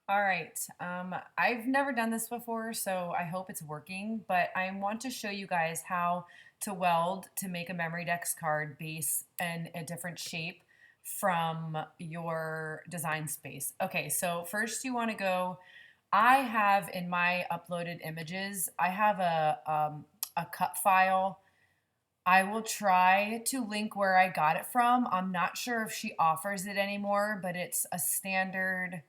All right. I've never done this before, so I hope it's working, but I want to show you guys how to weld to make a Memorydex card base in a different shape from your design space. Okay, so first you want to go, I have in my uploaded images, I have a cut file. I will try to link where I got it from. I'm not sure if she offers it anymore, but it's a standard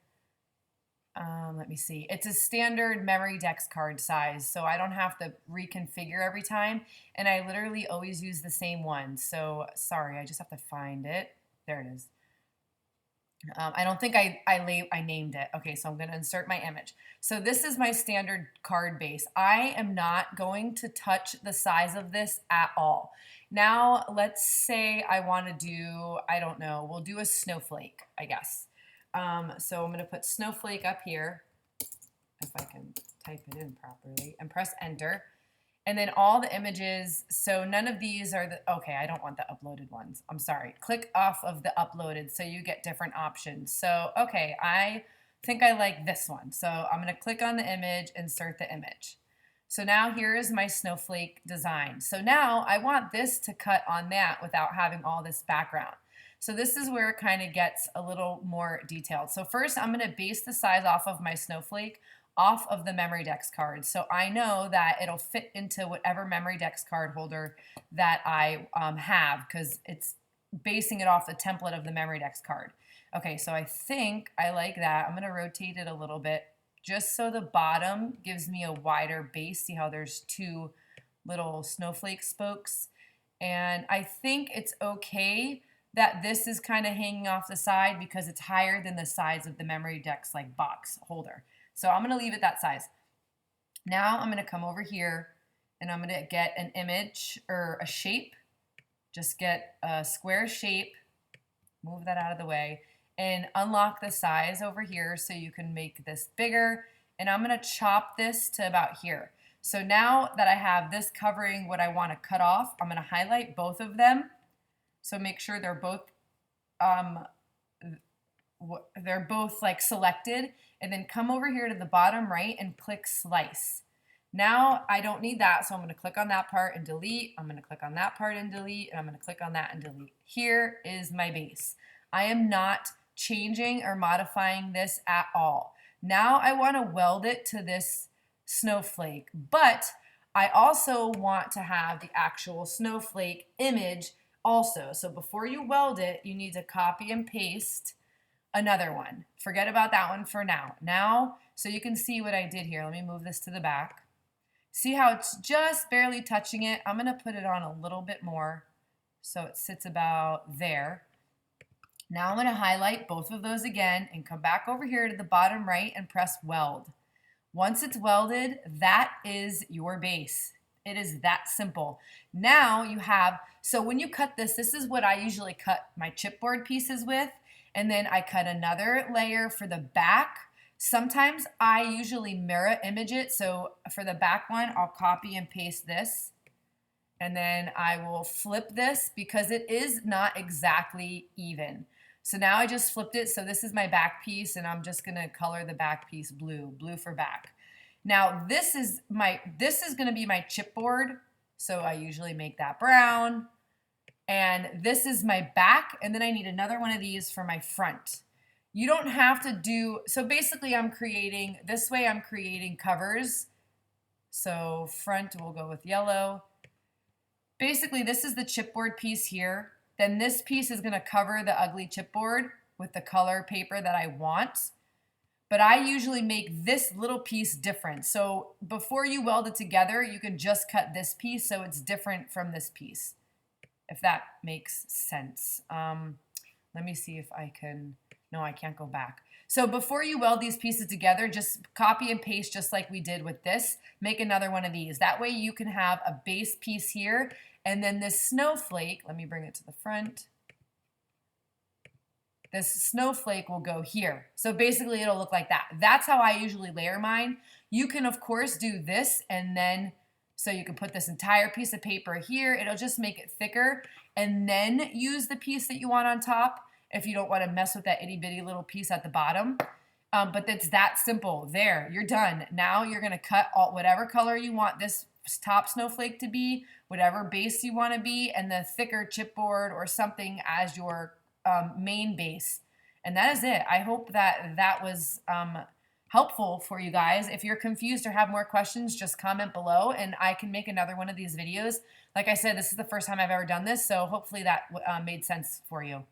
let me see. It's a standard Memorydex card size, so I don't have to reconfigure every time. And I literally always use the same one. So sorry, I just have to find it. There it is. I don't think I named it. Okay, so I'm going to insert my image. So this is my standard card base. I am not going to touch the size of this at all. Now, let's say I want to do, I don't know, we'll do a snowflake, I guess. So I'm going to put snowflake up here, if I can type it in properly, and press enter. And then all the images, so none of these are the, okay, I don't want the uploaded ones. I'm sorry. Click off of the uploaded so you get different options. So, okay, I think I like this one. So I'm going to click on the image, insert the image. So now here is my snowflake design. So now I want this to cut on that without having all this background. So this is where it kind of gets a little more detailed. So first I'm going to base the size off of my snowflake off of the Memorydex card. So I know that it'll fit into whatever Memorydex card holder that I have, because it's basing it off the template of the Memorydex card. Okay, so I think I like that. I'm going to rotate it a little bit just so the bottom gives me a wider base. See how there's two little snowflake spokes? And I think it's okay that this is kind of hanging off the side because it's higher than the size of the Memorydex like box holder. So I'm going to leave it that size. Now I'm going to come over here and I'm going to get an image or a shape. Just get a square shape, move that out of the way, and unlock the size over here so you can make this bigger. And I'm going to chop this to about here. So now that I have this covering what I want to cut off, I'm going to highlight both of them. So make sure they're both like selected, and then come over here to the bottom right and click slice. Now I don't need that, so I'm going to click on that part and delete. I'm going to click on that part and delete, and I'm going to click on that and delete. Here is my base. I am not changing or modifying this at all. Now I want to weld it to this snowflake, but I also want to have the actual snowflake image also. So before you weld it, you need to copy and paste another one. Forget about that one for now. Now, so you can see what I did here. Let me move this to the back. See how it's just barely touching it? I'm going to put it on a little bit more so it sits about there. Now I'm going to highlight both of those again and come back over here to the bottom right and press weld. Once it's welded, that is your base. It is that simple. Now you have, so when you cut this, this is what I usually cut my chipboard pieces with. And then I cut another layer for the back. Sometimes I usually mirror image it. So for the back one, I'll copy and paste this. And then I will flip this because it is not exactly even. So now I just flipped it. So this is my back piece, and I'm just gonna color the back piece blue for back. Now this is gonna be my chipboard. So I usually make that brown. And this is my back, and then I need another one of these for my front. You don't have to do, so basically I'm creating covers. So front will go with yellow. Basically this is the chipboard piece here. Then this piece is gonna cover the ugly chipboard with the color paper that I want. But I usually make this little piece different. So before you weld it together, you can just cut this piece so it's different from this piece, if that makes sense. Let me see if I can, no, I can't go back. So before you weld these pieces together, just copy and paste just like we did with this. Make another one of these. That way you can have a base piece here, and then this snowflake, let me bring it to the front. This snowflake will go here. So basically it'll look like that. That's how I usually layer mine. You can of course do this, and then so you can put this entire piece of paper here. It'll just make it thicker, and then use the piece that you want on top if you don't want to mess with that itty bitty little piece at the bottom. But it's that simple. There, you're done. Now you're gonna cut all whatever color you want this top snowflake to be, whatever base you want to be, and the thicker chipboard or something as your main base. And that is it. I hope that that was helpful for you guys. If you're confused or have more questions, just comment below and I can make another one of these videos. Like I said, this is the first time I've ever done this, so hopefully that made sense for you.